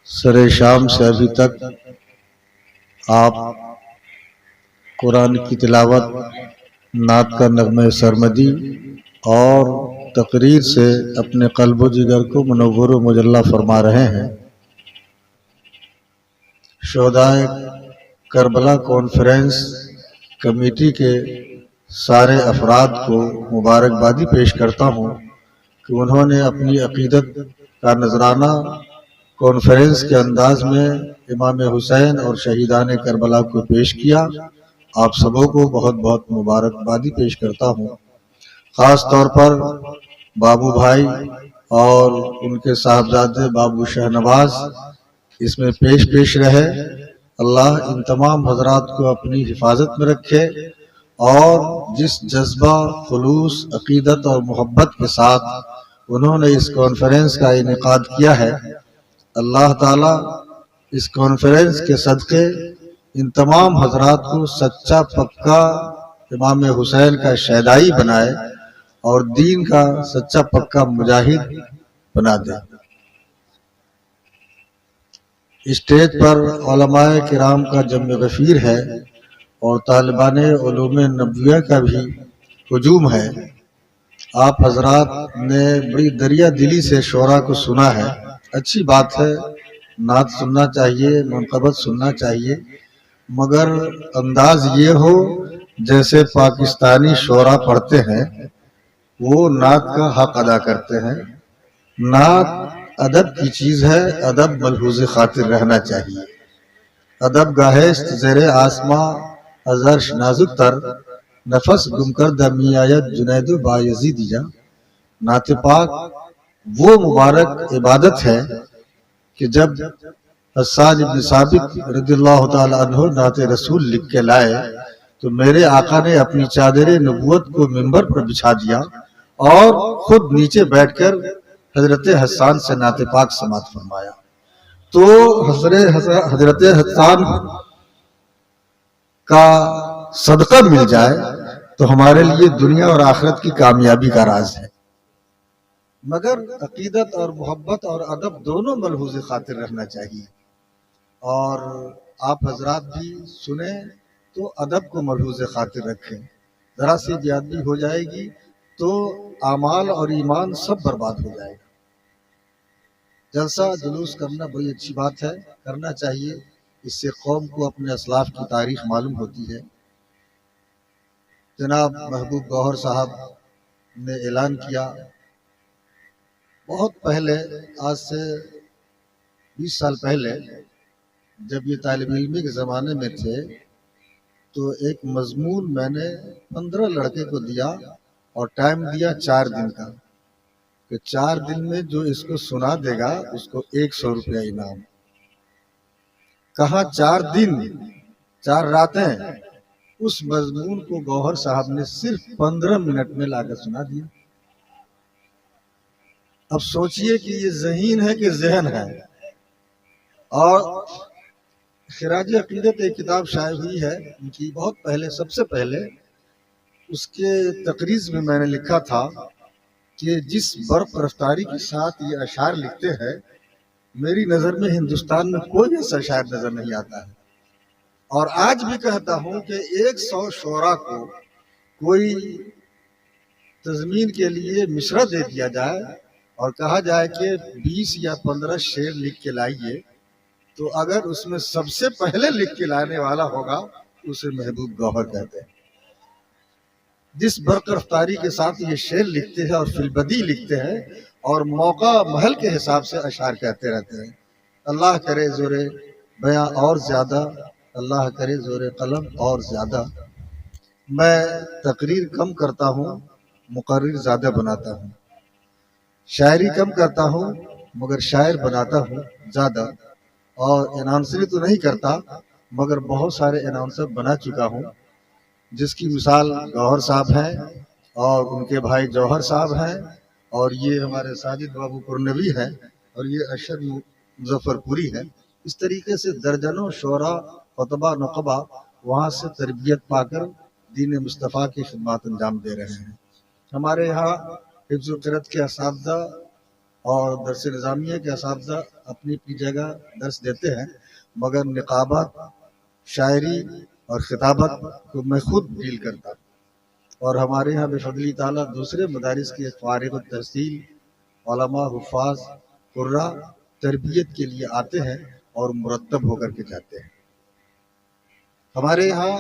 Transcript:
سر شام سے ابھی تک آپ قرآن کی تلاوت، نعت کا نغمہ سرمدی اور تقریر سے اپنے قلب و جگر کو منور و مجلہ فرما رہے ہیں۔ شہدائے کربلا کانفرنس کمیٹی کے سارے افراد کو مبارکبادی پیش کرتا ہوں کہ انہوں نے اپنی عقیدت کا نذرانہ کانفرنس کے انداز میں امام حسین اور شہیدان کربلا کو پیش کیا۔ آپ سبوں کو بہت بہت مبارکبادی پیش کرتا ہوں۔ خاص طور پر بابو بھائی اور ان کے صاحبزادے بابو شہنواز اس میں پیش رہے۔ اللہ ان تمام حضرات کو اپنی حفاظت میں رکھے اور جس جذبہ، خلوص، عقیدت اور محبت کے ساتھ انہوں نے اس کانفرنس کا انعقاد کیا ہے، اللہ تعالیٰ اس کانفرنس کے صدقے ان تمام حضرات کو سچا پکا امام حسین کا شیدائی بنائے اور دین کا سچا پکا مجاہد بنا دے۔ اسٹیج پر علماء کرام کا جمع غفیر ہے اور طالبان علوم نبویہ کا بھی ہجوم ہے۔ آپ حضرات نے بڑی دریا دلی سے شعرا کو سنا ہے، اچھی بات ہے، نعت سننا چاہیے، منقبت سننا چاہیے، مگر انداز یہ ہو جیسے پاکستانی شعرا پڑھتے ہیں، وہ نعت کا حق ادا کرتے ہیں۔ نعت ادب کی چیز ہے، ادب ملحوظ خاطر رہنا چاہیے۔ ادب گاہست زیر آسماں ازرش نازک تر، نفس گم کر دمی آید جنید و بایزید جا۔ نعت پاک وہ مبارک عبادت ہے کہ جب حسان بن ثابت رضی اللہ تعالی عنہ نعت رسول لکھ کے لائے تو میرے آقا نے اپنی چادر نبوت کو منبر پر بچھا دیا اور خود نیچے بیٹھ کر حضرت حسان سے نعت پاک سماعت فرمایا۔ تو حضرت حسان کا صدقہ مل جائے تو ہمارے لیے دنیا اور آخرت کی کامیابی کا راز ہے، مگر عقیدت اور محبت اور ادب دونوں ملحوظ خاطر رہنا چاہیے۔ اور آپ حضرات بھی سنیں تو ادب کو ملحوظ خاطر رکھیں، ذرا سی بیادبی ہو جائے گی تو اعمال اور ایمان سب برباد ہو جائے گا۔ جلسہ جلوس کرنا بڑی اچھی بات ہے، کرنا چاہیے، اس سے قوم کو اپنے اسلاف کی تاریخ معلوم ہوتی ہے۔ جناب محبوب گوہر صاحب نے اعلان کیا بہت پہلے، آج سے 20 سال پہلے، جب یہ طالب علمی کے زمانے میں تھے تو ایک مضمون میں نے 15 لڑکے کو دیا اور ٹائم دیا 4 دن کا کہ 4 دن میں جو اس کو سنا دے گا اس کو 100 روپیہ انعام۔ کہاں 4 دن 4 راتیں، اس مضمون کو گوہر صاحب نے صرف 15 منٹ میں لا کر سنا دیا۔ اب سوچئے کہ یہ ذہین ہے کہ ذہن ہے۔ اور خراج عقیدت ایک کتاب شائع ہوئی ہے ان کی بہت پہلے، سب سے پہلے، اس کے تقریض میں میں نے لکھا تھا کہ جس برق رفتاری کے ساتھ یہ اشعار لکھتے ہیں، میری نظر میں ہندوستان میں کوئی ایسا شاعر نظر نہیں آتا ہے۔ اور آج بھی کہتا ہوں کہ 100 شعراء کو کوئی تضمین کے لیے مصرع دے دیا جائے اور کہا جائے کہ 20 یا 15 شعر لکھ کے لائیے، تو اگر اس میں سب سے پہلے لکھ کے لانے والا ہوگا اسے محبوب گوہر کہتے ہیں۔ جس برق رفتاری کے ساتھ یہ شعر لکھتے ہیں اور فی البدیع لکھتے ہیں اور موقع محل کے حساب سے اشعار کہتے رہتے ہیں۔ اللہ کرے زور بیاں اور زیادہ، اللہ کرے زور قلم اور زیادہ۔ میں تقریر کم کرتا ہوں، مقرر زیادہ بناتا ہوں، شاعری کم کرتا ہوں مگر شاعر بناتا ہوں زیادہ، اور اناؤنسری تو نہیں کرتا مگر بہت سارے اناؤنسر بنا چکا ہوں، جس کی مثال گوہر صاحب ہیں اور ان کے بھائی جوہر صاحب ہیں، اور یہ ہمارے ساجد بابو پرنوی ہیں، اور یہ اشرف مظفر پوری ہے۔ اس طریقے سے درجنوں شعراء، خطبہ، نقبہ وہاں سے تربیت پا کر دین مصطفیٰ کی خدمات انجام دے رہے ہیں۔ ہمارے یہاں حفظ و قرأت کے اساتذہ اور درس نظامیہ کے اساتذہ اپنی اپنی جگہ درس دیتے ہیں، مگر نقابت، شاعری اور خطابت کو میں خود ڈیل کرتا ہوں۔ اور ہمارے یہاں بفضل تعالیٰ دوسرے مدارس کے فارغ التحصیل علماء، حفاظ، قراء تربیت کے لیے آتے ہیں اور مرتب ہو کر کے جاتے ہیں۔ ہمارے یہاں